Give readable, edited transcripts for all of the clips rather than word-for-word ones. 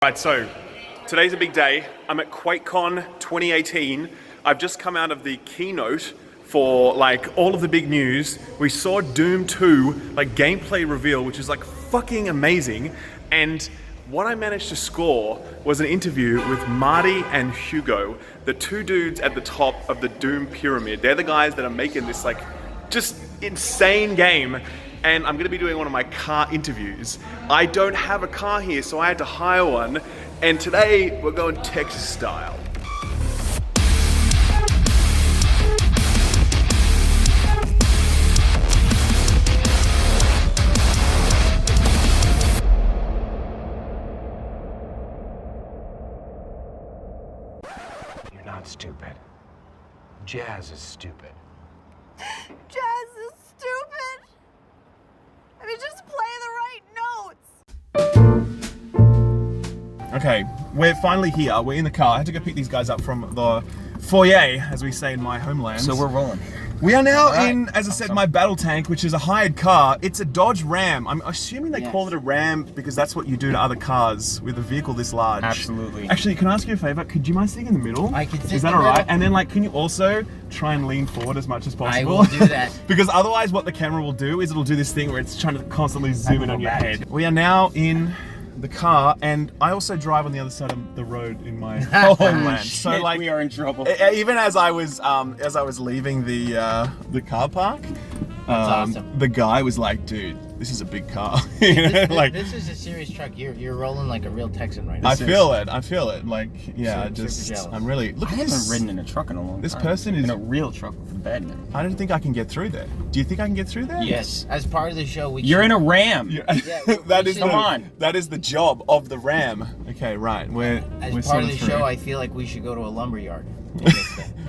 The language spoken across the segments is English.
Right, so today's a big day. I'm at QuakeCon 2018. I've just come out of the keynote for like all of the big news. We saw Doom 2 like gameplay reveal, which is like fucking amazing. And what I managed to score was an interview with Marty and Hugo, the two dudes at the top of the Doom pyramid. They're the guys that are making this like just insane game. And I'm gonna be doing one of my car interviews. I don't have a car here, so I had to hire one. And today, we're going Texas style. You're not stupid. Jazz is stupid. Jazz is stupid. I mean, just play the right notes. Okay, we're finally here. We're in the car. I had to go pick these guys up from the foyer, as we say in my homeland. So we're rolling here. We are now in, as I said, my battle tank, which is a hired car. It's a Dodge Ram. I'm assuming they call it a Ram because that's what you do to other cars with a vehicle this large. Absolutely. Actually, can I ask you a favor? Could you mind sitting in the middle? I can sit Is that in the alright? middle. And then, like, can you also try and lean forward as much as possible? I will do that. Because otherwise, what the camera will do is it'll do this thing where it's trying to constantly zoom in on your head. We are now in the car, and I also drive on the other side of the road in my homeland. So like, we are in trouble. Even as I was leaving the car park, awesome. the guy was like, "Dude, this is a big car." This is a serious truck. You're rolling like a real Texan right now. I feel it. Like, yeah, Super jealous. I'm really. Look I at haven't this. ridden in a truck in a long This time. person is in a real truck with a bed in it. I don't think I can get through there. Do you think I can get through there? Yes. As part of the show, You're in a Ram. That is Come on. That is the job of the Ram. Okay, right. We're As part of the show, I feel like we should go to a lumber yard.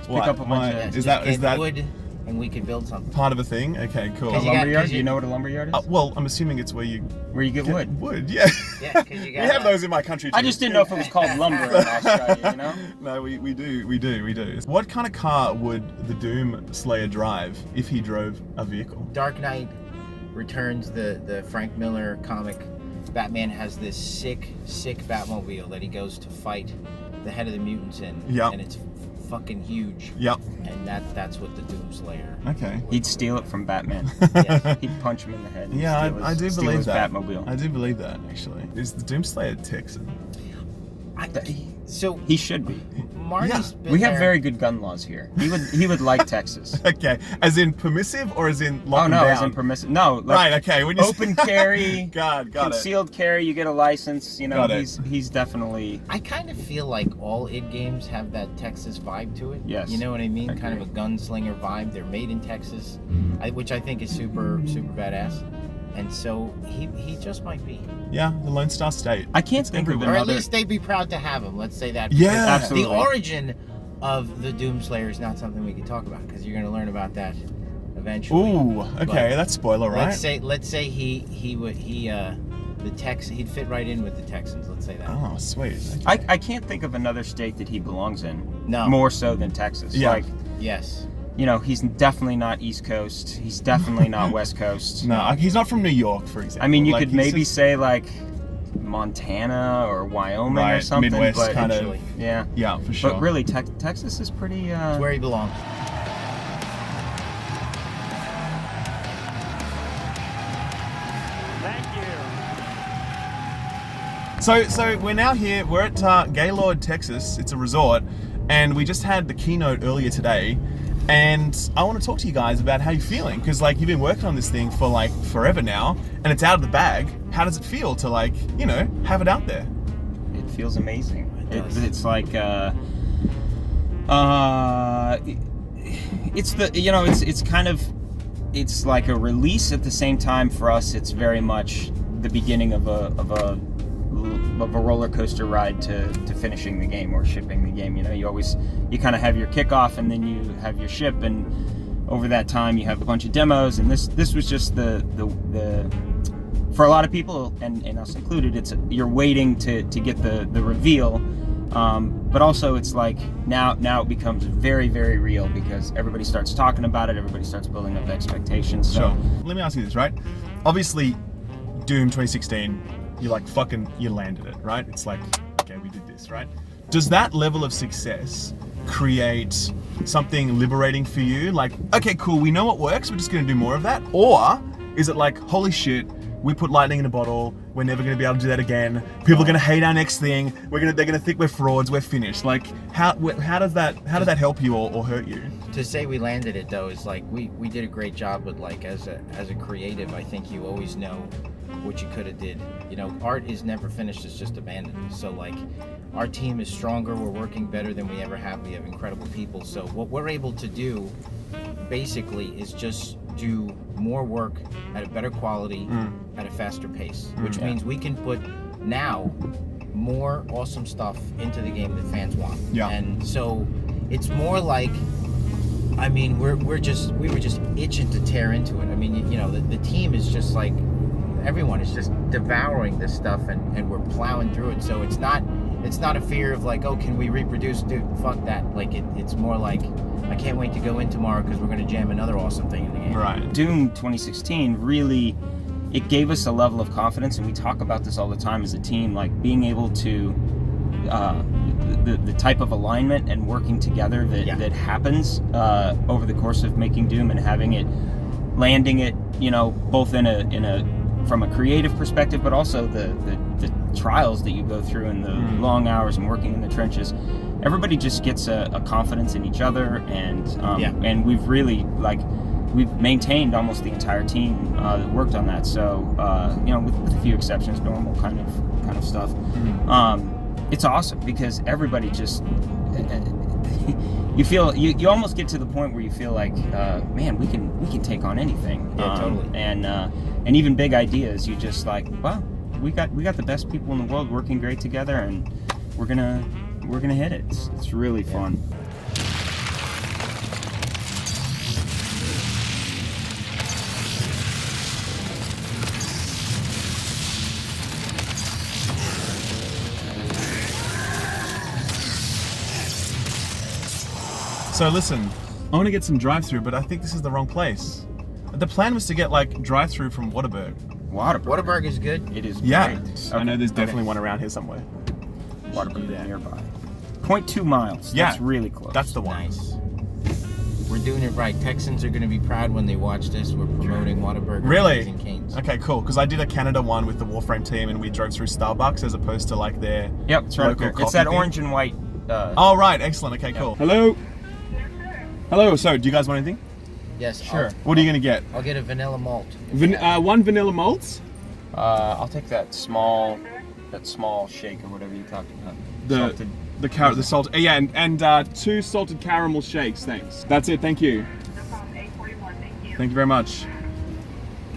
What? Pick up a bunch Yeah, of- Is just that get wood, and we could build something. part of a thing? Okay, cool. A 'Cause lumber yard? cause Do you know what a lumber yard is? Well, I'm assuming it's where you Get wood. Wood, yeah. Yeah, 'cause you We got have those in my country too. I just didn't know if it was called lumber in Australia, you know? No, we do. What kind of car would the Doom Slayer drive if he drove a vehicle? Dark Knight Returns, the Frank Miller comic. Batman has this sick Batmobile that he goes to fight the head of the mutants in. Yep. And it's fucking huge. Yep. And that's what the Doom Slayer. Okay. He'd steal it from Batman. Yes. He'd punch him in the head. and Yeah, steal I his- do steal believe his that. Batmobile. I do believe that, actually. Is the Doom Slayer Texan? So He should be. Marty's been We have there. very good gun laws here. He would like Texas. Okay, as in permissive or as in lock Oh no, them as down? in permissive. No, like Right, okay. When you open carry, got it. concealed carry. You get a license. You know, Got it. he's definitely. I kind of feel like all id games have that Texas vibe to it. Yes. You know what I mean? I Kind of a agree. gunslinger vibe. They're made in Texas, which I think is super badass. And so he just might be. Yeah, the Lone Star State. I can't think of Or at another. least they'd be proud to have him. Let's say that. Yeah. Because Absolutely. The origin of the Doom Slayer is not something we can talk about because you're going to learn about that eventually. Ooh, okay, But that's spoiler, right? Let's say he'd fit right in with the Texans. Let's say that. Oh, sweet. I can't think of another state that he belongs in. No. More so than Texas. Yeah. Like, Yes. you know, he's definitely not East Coast. He's definitely not West Coast. No, he's not from New York, for example. I mean, you Like, could he's maybe just- say like Montana or Wyoming or Right, something. Midwest but kind of. Actually. Yeah. Yeah, for sure. But really, Texas is pretty. It's where he belongs. So we're now here. We're at Gaylord, Texas. It's a resort, and we just had the keynote earlier today. And I want to talk to you guys about how you're feeling, because like you've been working on this thing for like forever now, and it's out of the bag. How does it feel to like, you know, have it out there? It feels amazing. It does. It's like it's the it's kind of it's like a release at the same time. For us, it's very much the beginning of a roller coaster ride to finishing the game or shipping the game. You know, you kind of have your kickoff and then you have your ship, and over that time you have a bunch of demos. And this was just the for a lot of people, and us included, you're waiting to get the reveal. But also it's like now it becomes very, very real because everybody starts talking about it, everybody starts building up expectations. So Sure. Let me ask you this, right? Obviously, Doom 2016, you landed it, right? It's like okay, we did this, right? Does that level of success create something liberating for you? Like, okay, cool, we know what works, we're just gonna do more of that? Or is it like, holy shit, we put lightning in a bottle, we're never gonna be able to do that again, people are gonna hate our next thing, they're gonna think we're frauds, we're finished. Like, how did that help you or hurt you? To say we landed it though is like we did a great job, but like as a creative, I think you always know what you could have did. You know, art is never finished, it's just abandoned. So like our team is stronger, we're working better than we ever have, we have incredible people. So what we're able to do basically is just do more work at a better quality at a faster pace, which means we can put now more awesome stuff into the game that fans want. Yeah. And so it's more like, I mean, we were just itching to tear into it. I mean, you know, the team is just like, everyone is just devouring this stuff, and we're plowing through it. So it's not a fear of like, oh, can we reproduce? Dude, fuck that. Like it's more like, I can't wait to go in tomorrow because we're gonna jam another awesome thing in the game. Right. Doom 2016 really, it gave us a level of confidence, and we talk about this all the time as a team, like being able to the type of alignment and working together that happens over the course of making Doom, and having it, landing it, you know, both in a from a creative perspective, but also the trials that you go through and the long hours and working in the trenches. Everybody just gets a confidence in each other, and we've really, like, we've maintained almost the entire team that worked on that. So you know, with a few exceptions, normal kind of stuff. It's awesome because everybody just you almost get to the point where you feel like, man, we can take on anything. Yeah, totally. And even big ideas, you just like, well, we got the best people in the world working great together, and we're gonna hit it. It's really fun. So listen, I want to get some drive-through, but I think this is the wrong place. The plan was to get like drive-through from Waterberg. Waterberg is good. It is Yeah, great. I know there's definitely one around here somewhere. Waterberg is nearby. 0.2 miles. Yeah, That's really close. That's the one. Nice. We're doing it right. Texans are going to be proud when they watch this. We're promoting Waterberg. Really? And Canes. Okay, cool. Because I did a Canada one with the Warframe team, and we drove through Starbucks as opposed to like their Yep, it's right up local here. It's coffee that thing. orange and white. Oh, right. Excellent. Okay, cool. Hello. Hello. So, do you guys want anything? Yes. Sure. What are you going to get? I'll get a vanilla malt. One vanilla malt. I'll take that small shake or whatever you talked about. Salted. The salt. Yeah, and 2 salted caramel shakes, thanks. That's it. Thank you. No problem. 841. Thank you. Thank you very much.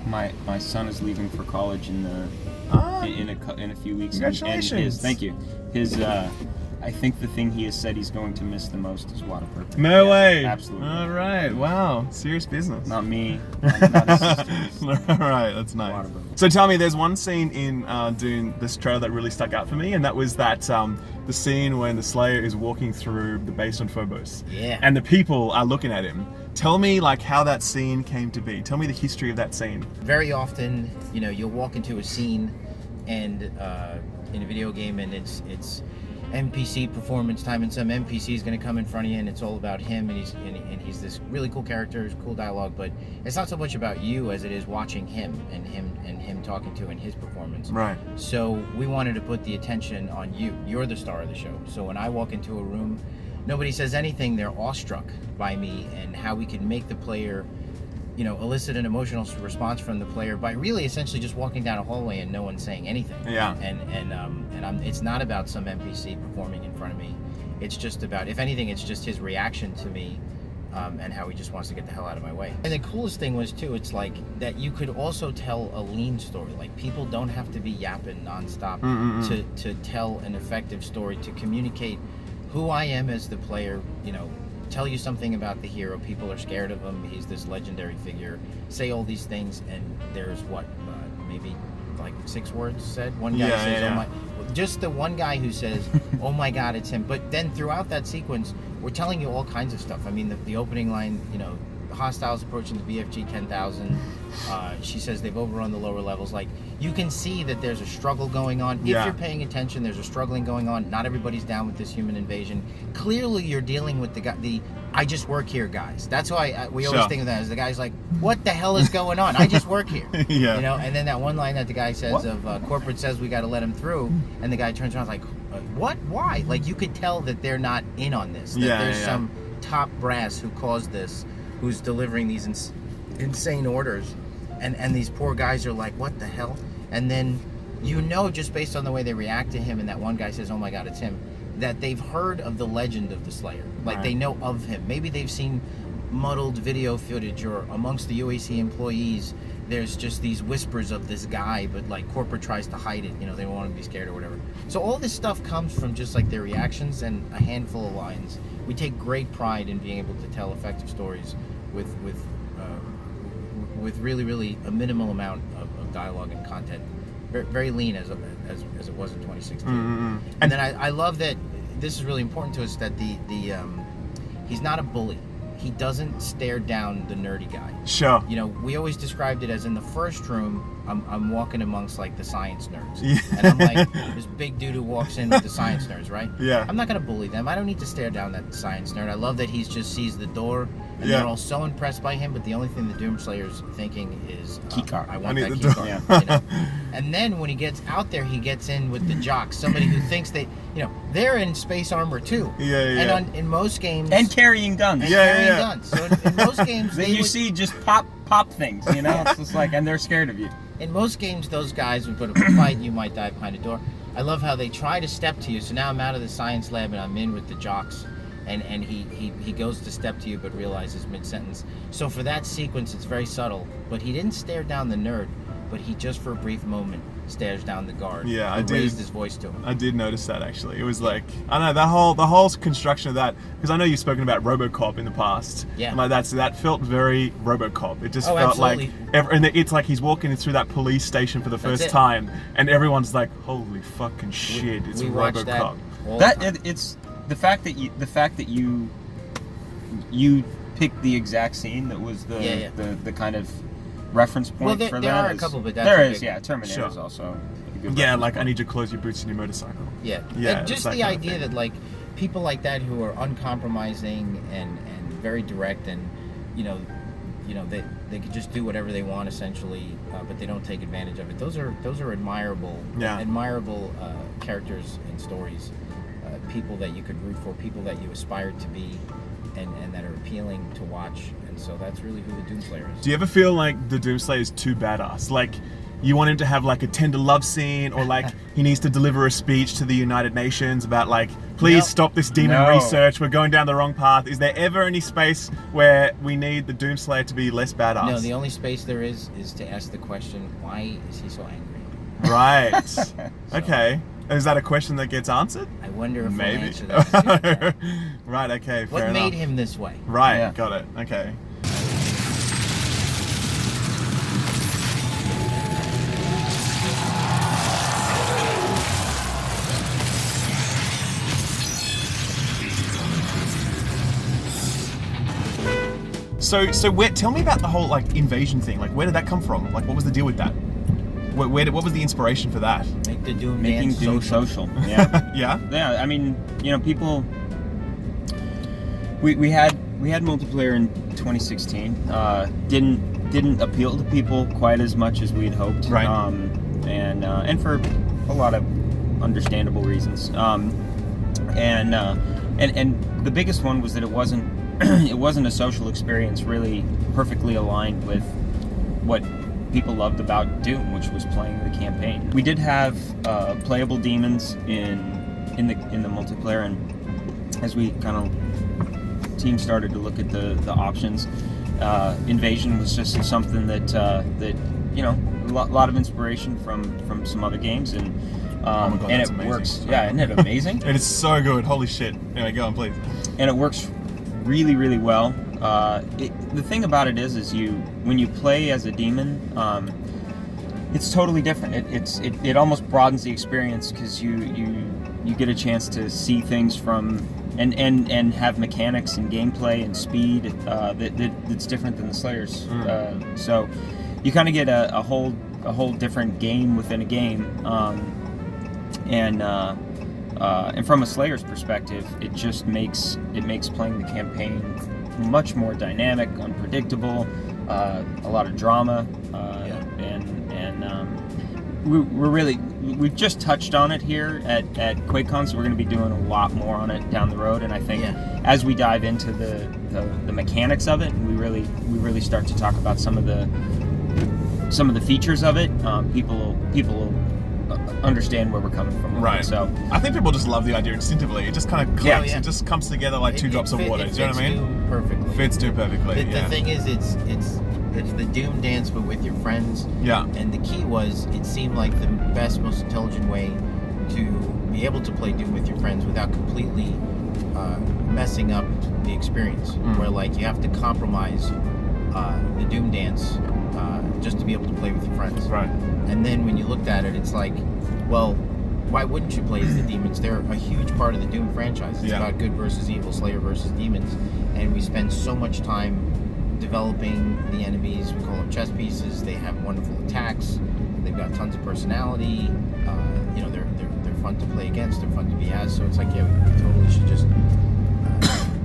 My son is leaving for college in a few weeks. Congratulations. And thank you. I think the thing he has said he's going to miss the most is Waterberg. No way. Absolutely. All right. Wow. Serious business. Not me. Not his sisters. All right. That's nice. Waterberg. So tell me, there's one scene in Dune, this trailer that really stuck out for me, and that was that the scene when the Slayer is walking through the base on Phobos. Yeah. And the people are looking at him. Tell me, like, how that scene came to be. Tell me the history of that scene. Very often, you know, you'll walk into a scene and in a video game, and it's NPC performance time, and some NPC is going to come in front of you, and it's all about him, and he's this really cool character, cool dialogue, but it's not so much about you as it is watching him and him talking to in his performance. Right. So we wanted to put the attention on you. You're the star of the show. So when I walk into a room, nobody says anything. They're awestruck by me and how we can make the player, you know, elicit an emotional response from the player by really essentially just walking down a hallway and no one saying anything. Yeah. It's not about some NPC performing in front of me. It's just about, if anything, it's just his reaction to me, and how he just wants to get the hell out of my way. And the coolest thing was too, it's like that you could also tell a lean story. Like, people don't have to be yapping nonstop to tell an effective story, to communicate who I am as the player, you know, tell you something about the hero. People are scared of him. He's this legendary figure. Say all these things, and there's maybe like 6 words said. One guy says, "Oh my," just the one guy who says, "Oh my God, it's him." But then throughout that sequence, we're telling you all kinds of stuff. I mean, the opening line, you know, hostiles approaching the BFG 10,000. She says they've overrun the lower levels. Like, you can see that there's a struggle going on. If you're paying attention, there's a struggling going on. Not everybody's down with this human invasion. Clearly, you're dealing with the I just work here guys. That's why we always think of that as the guy's like, what the hell is going on? I just work here. Yeah. You know, and then that one line that the guy says corporate says we got to let him through, and the guy turns around like, what? Why? Like, you could tell that they're not in on this. That there's some top brass who caused this, who's delivering these insane orders, and these poor guys are like, what the hell? And then, you know, just based on the way they react to him, and that one guy says, oh my god, it's him, that they've heard of the legend of the Slayer. Like, they know of him. Maybe they've seen muddled video footage, or amongst the UAC employees there's just these whispers of this guy, but like corporate tries to hide it, you know, they don't want to be scared or whatever. So all this stuff comes from just like their reactions and a handful of lines. We take great pride in being able to tell effective stories with really a minimal amount of dialogue and content. Very, very lean as it was in 2016. Mm-hmm. And then I love that this is really important to us, that he's not a bully. He doesn't stare down the nerdy guy. Sure. You know, we always described it as in the first room, I'm walking amongst like the science nerds. Yeah. And I'm like, this big dude who walks in with the science nerds, right? Yeah. I'm not going to bully them. I don't need to stare down that science nerd. I love that he just sees the door, and they're all so impressed by him, but the only thing the Doomslayer's thinking is, keycard. I want I that need the keycard. door. You know? And then when he gets out there, he gets in with the jocks, somebody who thinks they're in space armor too. Yeah. And in most games... And carrying guns. Guns. So in most games... Then you see just pop things, you know? It's just like, and they're scared of you. In most games, those guys would put up a fight, you might die behind a door. I love how they try to step to you. So now I'm out of the science lab and I'm in with the jocks. And he goes to step to you but realizes mid-sentence. So for that sequence, it's very subtle. But he didn't stare down the nerd, but he just for a brief moment stares down the guard. Yeah, who I did. raised his voice to him. I did notice that, actually. It was like, I don't know, the whole construction of that, because I know you've spoken about RoboCop in the past. Yeah. And like that felt very RoboCop. It just felt absolutely. like, and it's like he's walking through that police station for the first time, and everyone's like, holy fucking shit, it's we watched that RoboCop. all the time. It's the fact that you picked the exact scene that was the kind of reference point for that. There are a couple, but that's there a is, big- Terminator is Sure. also a good Yeah, reference like, I point. need you to close your boots and your motorcycle. Yeah. Yeah, And just it's that the kind of idea thing. that like people like that who are uncompromising and very direct, and you know they could just do whatever they want essentially, but they don't take advantage of it. Those are admirable characters and stories, people that you could root for, people that you aspire to be, and that are appealing to watch. And so that's really who the Doomslayer is. Do you ever feel like the Doomslayer is too badass? Like, you want him to have like a tender love scene, or like he needs to deliver a speech to the United Nations about like, please No. stop this demon No. research, we're going down the wrong path. Is there ever any space where we need the Doomslayer to be less badass? No, the only space there is to ask the question, why is he so angry? Right. Okay. Is that a question that gets answered? I wonder if Maybe. we'll answer that soon. Right, okay, fair What enough. made him this way? Right, Yeah. got it. Okay. So tell me about the whole like invasion thing. Like, where did that come from? Like, what was the deal with that? What was the inspiration for that? Make the Doom Making dance Doom social. social. Yeah. Yeah. Yeah, I mean, people. We had multiplayer in 2016. Didn't appeal to people quite as much as we'd hoped. Right. And for a lot of understandable reasons. And the biggest one was that it wasn't a social experience really perfectly aligned with what people loved about Doom, which was playing the campaign. We did have playable demons in the multiplayer, and as we kind of team started to look at the options, invasion was just something that a lot of inspiration from some other games, and Oh my God, and that's it amazing. works. Yeah, isn't it amazing? It is so good. Holy shit. Anyway, go on, please. And it works really, really well. The thing about it is when you play as a demon, it's totally different. It almost broadens the experience, because you get a chance to see things from and have mechanics and gameplay and speed that's different than the Slayers. So you kind of get a whole different game within a game, and from a Slayer's perspective, it just makes playing the campaign much more dynamic, unpredictable, a lot of drama, we've just touched on it here at QuakeCon, so we're going to be doing a lot more on it down the road. And I think as we dive into the mechanics of it, we really start to talk about some of the features of it. People will understand where we're coming from. Right. So I think people just love the idea instinctively. It just kind of clicks. It just comes together like two drops of water. Do you know what I mean? Perfectly. Fits Doom perfectly. The thing is, it's the Doom dance, but with your friends. Yeah. And the key was, it seemed like the best, most intelligent way to be able to play Doom with your friends without completely messing up the experience. Where like you have to compromise the Doom dance just to be able to play with your friends. Right. And then when you looked at it, it's like, well, why wouldn't you play as the demons? They're a huge part of the Doom franchise. It's about good versus evil, Slayer versus demons. And we spend so much time developing the enemies. We call them chess pieces. They have wonderful attacks. They've got tons of personality. They're fun to play against. They're fun to be as. So it's like, we totally should just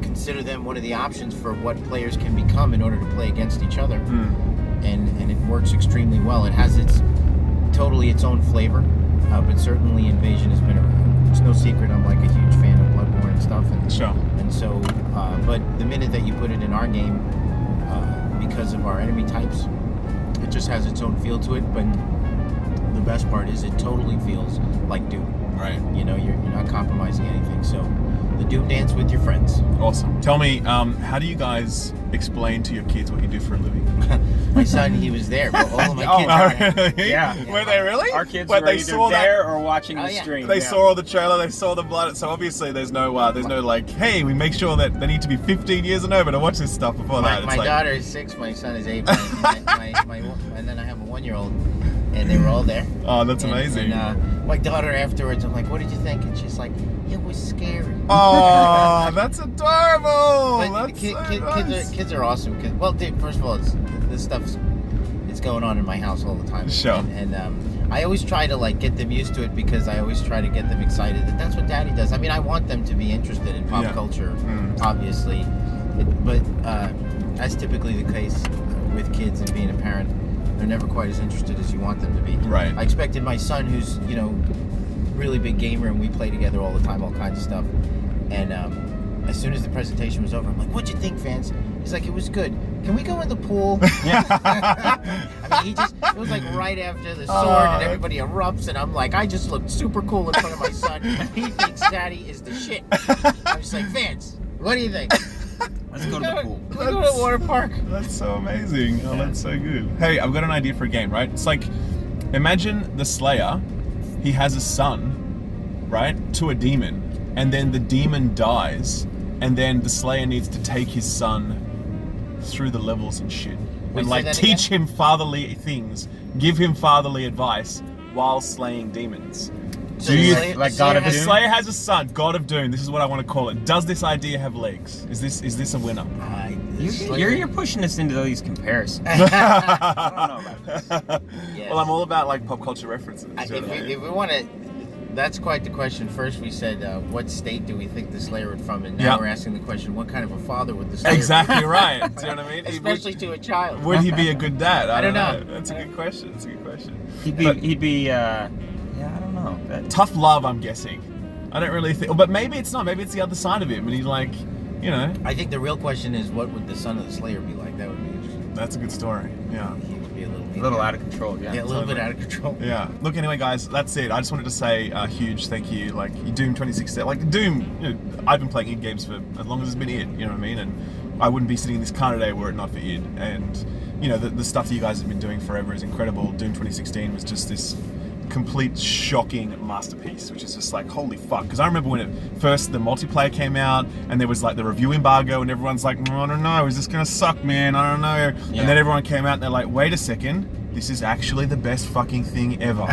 consider them one of the options for what players can become in order to play against each other. And it works extremely well. It has its own flavor, but certainly Invasion has been around. It's no secret I'm like a huge fan of Bloodborne and stuff. And so, but the minute that you put it in our game, because of our enemy types, it just has its own feel to it. But the best part is it totally feels like Doom. Right. You know, you're not compromising anything. So the Doom dance with your friends. Awesome. Tell me, how do you guys explain to your kids what you do for a living? My son, he was there, but all of my kids are there. Yeah. Were they really? Our kids But were they either saw there or watching the stream. They saw all the trailer, they saw the blood, so obviously there's no like, hey, we make sure that they need to be 15 years and over to watch this stuff before that. My daughter is 6, my son is 8, and then I have a 1-year-old, and they were all there. Oh, that's amazing. And my daughter afterwards, I'm like, what did you think? And she's like, it was scary. Oh, that's adorable. But That's kids are awesome. Well, first of all, this stuff's going on in my house all the time. Sure. And I always try to like get them used to it, because I always try to get them excited that that's what Daddy does. I mean, I want them to be interested in pop culture, obviously, but as typically the case with kids and being a parent, they're never quite as interested as you want them to be. Right. I expected my son, who's really big gamer, and we play together all the time, all kinds of stuff. And as soon as the presentation was over, I'm like, "What'd you think, Vance?" He's like, "It was good. Can we go in the pool?" I mean, it was like right after the sword, and everybody erupts, and I'm like, I just looked super cool in front of my son. He thinks Daddy is the shit. I'm just like, Vance, what do you think? Let's go to the pool. Let's go to the water park. That's so amazing. Oh, that's so good. Hey, I've got an idea for a game, right? It's like, imagine the Slayer, he has a son, right, to a demon, and then the demon dies, and then the Slayer needs to take his son through the levels and shit. Wait, And like teach him fatherly things, give him fatherly advice while slaying demons. So Do you like God of The Doom? Slayer has a son, God of Doom. This is what I want to call it. Does this idea have legs? Is this a winner? You're pushing us into these comparisons. I don't know about this. Yes. Well, I'm all about like pop culture references. If we want to, that's quite the question. First, we said, what state do we think the Slayer would from? And now we're asking the question, what kind of a father would the Slayer Exactly right. Do you know what I mean? Especially to a child. Would he be a good dad? I don't know. That's a good question. That's a good question. He'd be I don't know. Tough love, I'm guessing. I don't really think, but maybe it's not. Maybe it's the other side of him, and he's like, I think the real question is, what would the son of the Slayer be like? That would be interesting. That's a good story. Yeah. He would be a little out of control, Yeah, a little bit out of control. Yeah. Look, anyway, guys, that's it. I just wanted to say a huge thank you. Like, Doom 2016, like Doom, I've been playing id games for as long as it's been id, you know what I mean? And I wouldn't be sitting in this car today were it not for id. And, the stuff that you guys have been doing forever is incredible. Doom 2016 was just this complete shocking masterpiece, which is just like, holy fuck. Because I remember when the multiplayer came out, and there was like the review embargo, and everyone's like, I don't know, is this gonna suck, man? I don't know. Yeah. And then everyone came out and they're like, wait a second, this is actually the best fucking thing ever,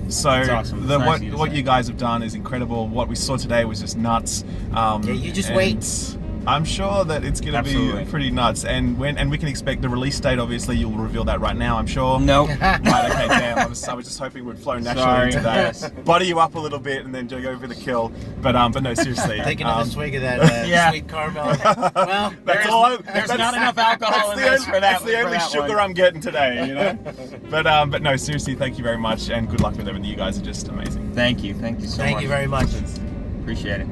So That's awesome. It's nice of you to what say. you guys have done is incredible. What we saw today was just nuts. Yeah, you just and wait. I'm sure that it's going to be Absolutely. pretty nuts. And we can expect the release date. Obviously, you'll reveal that right now. I'm sure. Nope. Right. Okay. Damn. I was just hoping we'd flow naturally Sorry. into that. Yes. Butter you up a little bit and then go for the kill. But no, seriously. Take another swig of that Yeah. sweet caramel. Well, That's all. There's not enough alcohol in this for that. That's the for only that sugar one. I'm getting today, you know. But no, seriously, thank you very much, and good luck with everything. You guys are just amazing. Thank you so much. thank you very much. Appreciate it.